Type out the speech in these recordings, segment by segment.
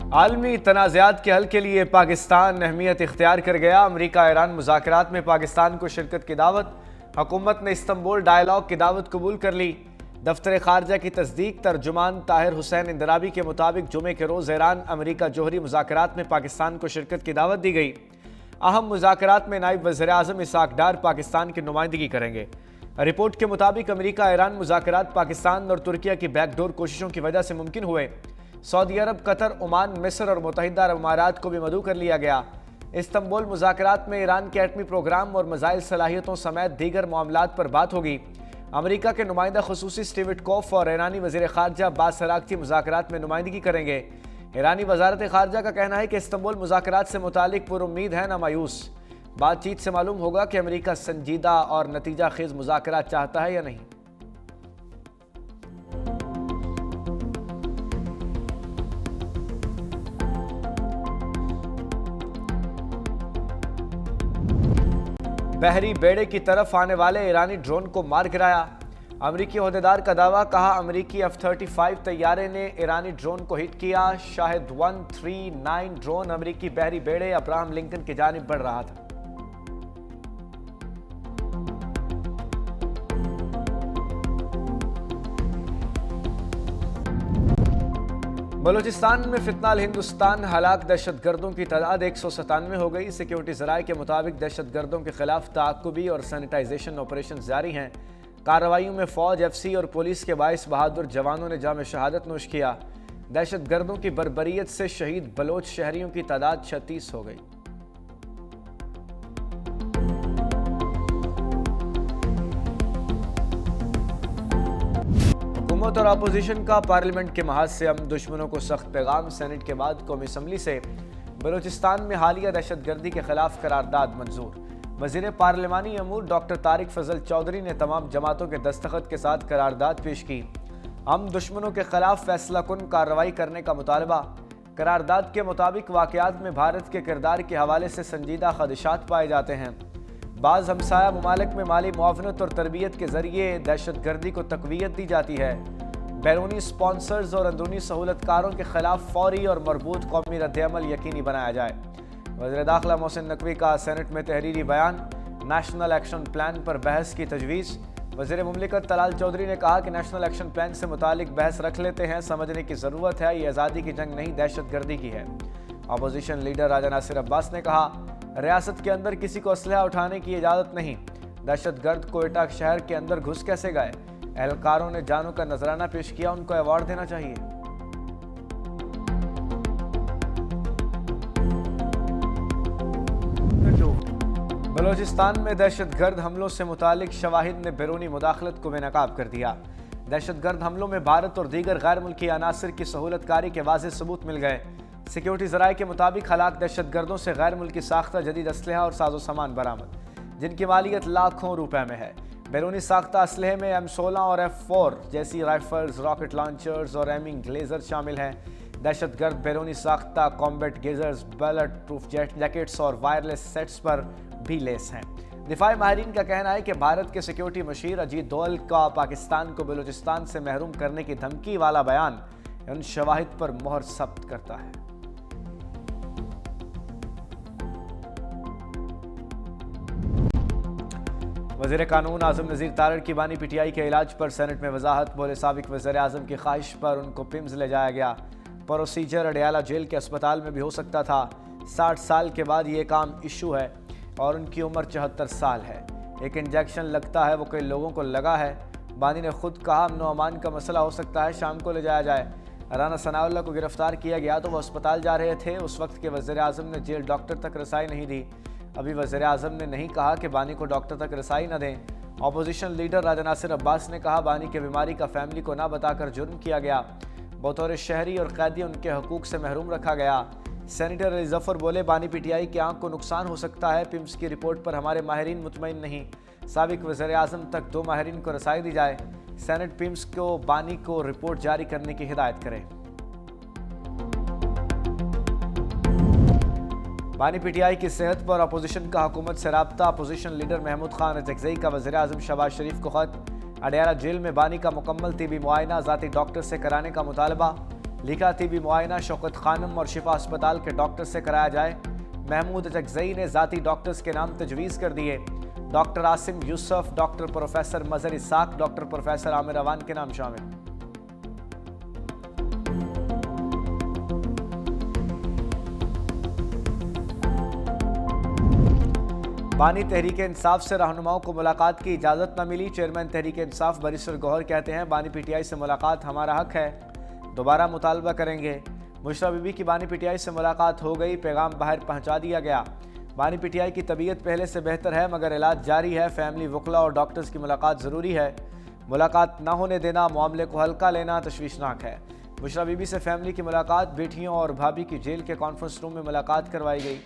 आलमी तनाज़ात के हल के लिए पाकिस्तान अहमियत इख्तियार कर गया। अमरीका ईरान मुज़ाकरात में पाकिस्तान को शिरकत की दावत। हुकूमत ने इस्तंबुल डायलॉग की दावत कबूल कर ली। दफ्तर खारजा की तस्दीक। तर्जुमान ताहिर हुसैन इंदराबी के मुताबिक जुमे के रोज़ ईरान अमरीका जोहरी मुज़ाकरात में पाकिस्तान को शिरकत की दावत दी गई। अहम मुज़ाकरात में नायब वज़ीर आज़म इसहाक डार पाकिस्तान की नुमाइंदगी करेंगे। रिपोर्ट के मुताबिक अमरीका ईरान मुज़ाकरात पाकिस्तान और तुर्किया की बैकडोर कोशिशों की वजह से मुमकिन हुए। सऊदी अरब, कतर, ओमान, मिस्र और मुत्तहिदा अरब अमारात को भी मदऊ कर लिया गया। इस्तंबुल मुज़ाकरात में ईरान के एटमी प्रोग्राम और मिसाइल सलाहियतों समेत दीगर मामलात पर बात होगी। अमरीका के नुमाइंदा खुसूसी स्टीव विटकॉफ और ईरानी वज़ीर ख़ारजा अब्बास अराग़ची मुज़ाकरात में नुमाइंदगी करेंगे। ईरानी वज़ारत ख़ारजा का कहना है कि इस्तंबुल मुज़ाकरात से मुतालिक पुरुम्मीद है न मायूस। बातचीत से मालूम होगा कि अमरीका संजीदा और नतीजा खेज मुज़ाकरात चाहता है या नहीं। बहरी बेड़े की तरफ आने वाले ईरानी ड्रोन को मार गिराया। अमरीकी ओहदेदार का दावा। कहा, अमरीकी F-35 तैयारे ने ईरानी ड्रोन को हिट किया। शाहिद 139 ड्रोन अमरीकी बहरी बेड़े अब्राहम लिंकन की जानिब बढ़ रहा था। बलूचिस्तान में फितनाल हिंदुस्तान हलाक दहशतगर्दों की तादाद 197 हो गई। सिक्योरिटी ज़राए के मुताबिक दहशतगर्दों के खिलाफ ताकुबी और सैनिटाइजेशन ऑपरेशन जारी हैं। कार्रवाइयों में फौज, FC और पुलिस के 22 बहादुर जवानों ने जाम शहादत नोश किया। दहशतगर्दों की बर्बरियत से शहीद बलोच शहरियों की तादाद 36 हो गई। हुकूमत और अपोजिशन का पार्लियामेंट के महाज से हम दुश्मनों को सख्त पैगाम। सेनेट के बाद कौमी असम्बली से बलूचिस्तान में हालिया दहशतगर्दी के खिलाफ करारदाद मंजूर। वज़ीर पार्लिमानी अमूर डॉक्टर तारिक फजल चौधरी ने तमाम जमातों के दस्तखत के साथ करारदाद पेश की। हम दुश्मनों के खिलाफ फैसला कुन कार्रवाई करने का मुतालबा। करारदाद के मुताबिक वाक़यात में भारत के किरदार के हवाले से संजीदा खदशात पाए जाते हैं। बाज़ हमसाया ममालिक में माली मुआवनत और तरबियत के ज़रिए दहशतगर्दी को तक़वियत दी जाती है। बैरूनी स्पॉन्सर्स और अंदरूनी सहूलतकारों के खिलाफ फौरी और मरबूत कौमी रद्द-ए-अमल यकीनी बनाया जाए। वज़ीर दाखिला मोहसिन नकवी का सेनेट में तहरीरी बयान। नेशनल एक्शन प्लान पर बहस की तजवीज़। वज़ीर मुमलिकत तलाल चौधरी ने कहा कि नेशनल एक्शन प्लान से मुतालिक बहस रख लेते हैं, समझने की ज़रूरत है। ये आज़ादी की जंग नहीं, दहशतगर्दी की है। अपोजिशन लीडर राजा नासिर अब्बास ने कहा, रियासत के अंदर किसी को असलहा उठाने की इजाज़त नहीं। दहशतगर्द कोयटा शहर के अंदर घुस कैसे गए? एहलकारों ने जानों का नजराना पेश किया, उनको अवार्ड देना चाहिए। बलूचिस्तान में दहशतगर्द हमलों से मुतालिक शवाहिद ने बैरूनी मुदाखलत को बेनकाब कर दिया। दहशतगर्द हमलों में भारत और दीगर गैर मुल्की अनासर की सहूलतकारी के वाज़ेह सबूत मिल गए। सिक्योरिटी ज़राए के मुताबिक हलाक दहशतगर्दों से गैर मुल्की साख्ता जदीद असलहा और साजो सामान बरामद, जिनकी मालियत लाखों रुपए में है। बैरूनी साख्ता असलहे में M16 और F4 जैसी राइफल्स, रॉकेट लॉन्चर्स और एमिंग लेजर शामिल हैं। दहशतगर्द बैरूनी साख्ता combat gazers, bullet proof jackets और वायरलेस सेट्स पर भी लेस हैं। दिफाई माहिरीन का कहना है कि भारत के सिक्योरिटी मशीर अजीत दोवल का पाकिस्तान को बलूचिस्तान से महरूम करने की धमकी वाला बयान उन शवाहिद पर मोहर सब्त करता है। वज़ीर कानून आज़म नज़ीर तारड़ की बानी PTI के इलाज पर सेनेट में वजाहत। बोले, साबिक वज़ीर आज़म की ख्वाहिश पर उनको पिम्स ले जाया गया। प्रोसीजर अडयाला जेल के अस्पताल में भी हो सकता था। 60 साल के बाद ये काम इशू है और उनकी उम्र 74 साल है। एक इंजेक्शन लगता है, वो कई लोगों को लगा है। बानी ने खुद कहा, अमन व अमान का मसला हो सकता है, शाम को ले जाया जाए। राना सनाउल्लाह को गिरफ्तार किया गया तो वह अस्पताल जा रहे थे। उस वक्त के वज़ीर आज़म ने जेल डॉक्टर तक रसाई नहीं दी। अभी वज़ीर आज़म ने नहीं कहा कि बानी को डॉक्टर तक रसाई न दें। अपोजिशन लीडर राजा नासिर अब्बास ने कहा, बानी के बीमारी का फैमिली को ना बताकर जुर्म किया गया। बतौर शहरी और कैदी उनके हकूक से महरूम रखा गया। सेनेटर अली ज़फ़र बोले, बानी PTI की आंख को नुकसान हो सकता है। पिम्स की रिपोर्ट पर हमारे माहिरीन मुतमईन नहीं। साबिक वज़ीर आज़म तक 2 माहिरीन को रसाई दी जाए। सेनेट पिम्स को बानी को रिपोर्ट जारी करने की हिदायत करे। बानी PTI की सेहत पर अपोजिशन का हुकूमत से राब्ता। अपोजिशन लीडर महमूद खान अज़गज़ई का वज़ीर आज़म शहबाज शरीफ को ख़त। अडयाला जेल में बानी का मुकम्मल तिबी मुआयना ज़ाती डॉक्टर से कराने का मुतालबा। लिखा टीबी मुआयना शौकत खानम और शिफा अस्पताल के डॉक्टर से कराया जाए। महमूद चकजई ने जाती डॉक्टर्स के नाम तजवीज़ कर दिए। Doctor Asim Yusuf, doctor professor Mazhar Ishaq, doctor professor Aamir Awan के नाम शामिल। बानी तहरीक इंसाफ से रहनुमाओं को मुलाकात की इजाज़त न मिली। चेयरमैन तहरीक इंसाफ बैरिस्टर गौहर कहते हैं बानी पीटीआई से मुलाकात हमारा हक है, दोबारा मुतालबा करेंगे। मुशरा बीबी की बानी पीटीआई से मुलाकात हो गई, पैगाम बाहर पहुंचा दिया गया। बानी पीटीआई की तबीयत पहले से बेहतर है मगर इलाज जारी है। फैमिली वकला और डॉक्टर्स की मुलाकात ज़रूरी है। मुलाकात न होने देना, मामले को हल्का लेना तशवीशनाक है। मुशरा बीबी से फैमिली की मुलाकात, बेटियों और भाभी की जेल के कॉन्फ्रेंस रूम में मुलाकात करवाई गई।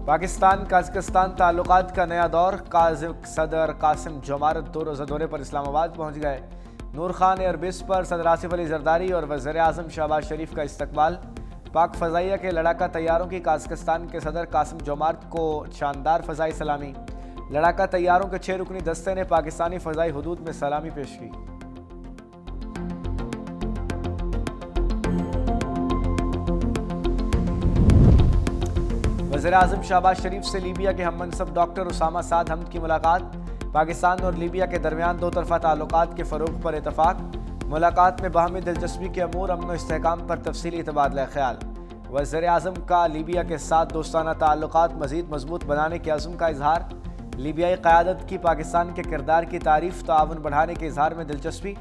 पाकिस्तान कजाकिस्तान ताल्लुकात का नया दौर। काज़ाक सदर कासिम जोमारत 2 रोज़ा दौरे पर इस्लामाबाद पहुँच गए। नूर खान एयरबेस पर सदर आसिफ अली जरदारी और वज़ीर आज़म शहबाज शरीफ का इस्तकबाल। पाक फ़ज़ाइया के लड़ाका तैयारों की कजाकिस्तान के सदर कासिम जोमारत को शानदार फ़ज़ाई सलामी। लड़ाका तैयारों के 6 रुकनी दस्ते ने पाकिस्तानी फ़ज़ाई हुदूद में सलामी पेश की। वज़ीर आज़म शहबाज शरीफ से लीबिया के हम मनसब डॉक्टर उसामा साद हमद की मुलाकात। पाकिस्तान और लीबिया के दरमियान 2 तरफ़ा ताल्लुकात के फ़रोग़ पर इतफ़ाक़। मुलाकात में बाहमी दिलचस्पी के अमूर, अमन व इस्तेहकाम पर तफसीली तबादला ख्याल। वज़ीर आज़म का लीबिया के साथ दोस्ताना ताल्लुकात मज़ीद मजबूत बनाने के अज़्म का इजहार। लीबियाई क़यादत की पाकिस्तान के किरदार की तारीफ़, ताउन बढ़ाने के इजहार में दिलचस्पी।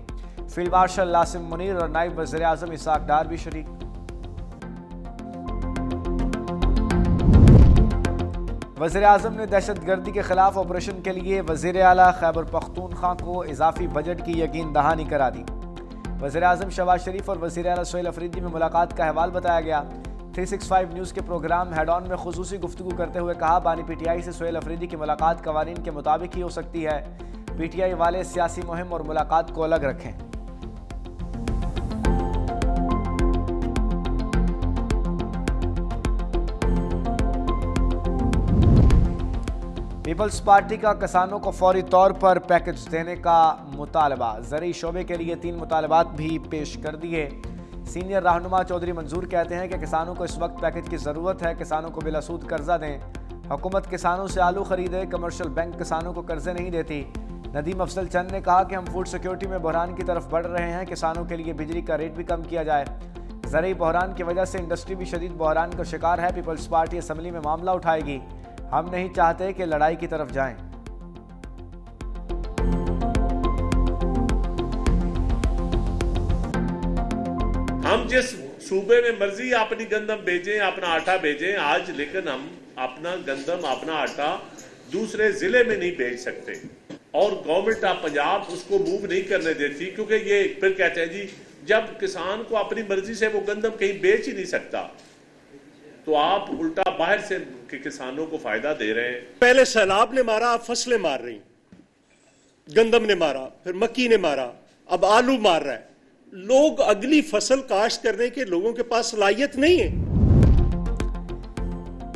फील्ड मार्शल नासिम मुनीर और नायब वज़ीर आज़म इसाक डार भी शरीक। वज़ीर आज़म ने दहशतगर्दी के खिलाफ ऑपरेशन के लिए वज़ीर आला खैबर पख्तूनख्वा को इजाफी बजट की यकीन दहानी करा दी। वज़ीर आज़म शहबाज शरीफ और वज़ीर आला सुहेल अफरीदी में मुलाकात का अहवाल बताया गया। 365 न्यूज़ के प्रोग्राम हेड ऑन में खुसूसी गुफ्तगू करते हुए कहा बानी पीटीआई से सुहेल अफरीदी की मुलाकात कवानीन के मुताबिक ही हो सकती है। पीटीआई वाले सियासी मुहिम और मुलाकात को अलग रखें। पीपल्स पार्टी का किसानों को फौरी तौर पर पैकेज देने का मुतालबा। ज़रई शोबे के लिए 3 मुतालबात भी पेश कर दिए। सीनियर रहनुमा चौधरी मंजूर कहते हैं कि किसानों को इस वक्त पैकेज की ज़रूरत है। किसानों को बिलासूद कर्जा दें। हुकूमत किसानों से आलू खरीदे। कमर्शियल बैंक किसानों को कर्जे नहीं देती। नदीम अफजल चंद ने कहा कि हम फूड सिक्योरिटी में बहरान की तरफ बढ़ रहे हैं। किसानों के लिए बिजली का रेट भी कम किया जाए। ज़रई बहरान की वजह से इंडस्ट्री भी शदीद बहरान का शिकार है। पीपल्स पार्टी असम्बली में मामला उठाएगी। हम नहीं चाहते कि लड़ाई की तरफ जाएं। हम जिस सूबे में मर्जी अपनी गंदम भेजें, अपना आटा भेजें आज, लेकिन हम अपना गंदम, अपना आटा दूसरे जिले में नहीं भेज सकते और गवर्नमेंट ऑफ पंजाब उसको मूव नहीं करने देती, क्योंकि ये फिर कहते हैं जी जब किसान को अपनी मर्जी से वो गंदम कहीं बेच ही नहीं सकता तो आप उल्टा बाहर से किसानों को फायदा दे रहे हैं। पहले सैलाब ने मारा, अब फसलें मार रही, गंदम ने मारा, फिर मक्की ने मारा, अब आलू मार रहा है। लोग अगली फसल काश्त करने के लोगों के पास सलाहियत नहीं है।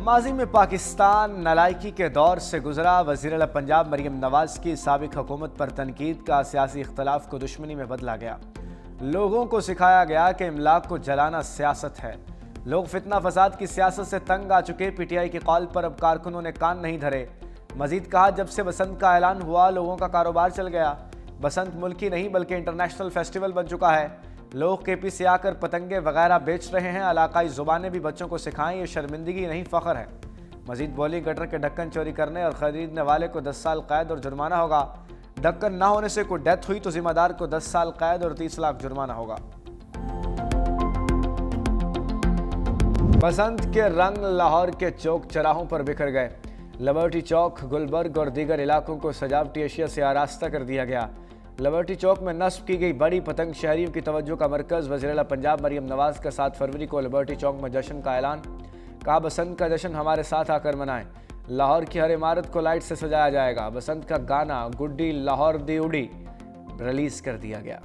माजी में पाकिस्तान नालायकी के दौर से गुजरा। वज़ीर आला पंजाब मरियम नवाज की साबिक हुकूमत पर तनकीद का सियासी इख्तलाफ को दुश्मनी में बदला गया। लोगों को सिखाया गया कि इमलाक को जलाना सियासत है। लोग फितना फसाद की सियासत से तंग आ चुके। पीटीआई की कॉल पर अब कारकुनों ने कान नहीं धरे। मजीद कहा जब से बसंत का ऐलान हुआ लोगों का कारोबार चल गया। बसंत मुल्की नहीं बल्कि इंटरनेशनल फेस्टिवल बन चुका है। लोग केपी से आकर पतंगे वगैरह बेच रहे हैं। इलाकाई ज़ुबानें भी बच्चों को सिखाएं, ये शर्मिंदगी नहीं फ़ख्र है। मजीद बोली गटर के ढक्कन चोरी करने और ख़रीदने वाले को 10 साल कैद और जुर्माना होगा। ढक्कन ना होने से कोई डेथ हुई तो जिम्मेदार को 10 साल कैद और 30 लाख जुर्माना होगा। बसंत के रंग लाहौर के चौक चौराहों पर बिखर गए। लिबर्टी चौक, गुलबर्ग और दीगर इलाकों को सजावटी अशिया से आरास्ता कर दिया गया। लिबर्टी चौक में नस्ब की गई बड़ी पतंग शहरियों की तवज्जो का मरकज़। वज़ीर आला पंजाब मरियम नवाज का 7 फरवरी को लिबर्टी चौक में जश्न का ऐलान। कहा बसंत का जश्न हमारे साथ आकर मनाएं। लाहौर की हर इमारत को लाइट से सजाया जाएगा। बसंत का गाना गुड्डी लाहौर दी उड़ी रिलीज़ कर दिया गया।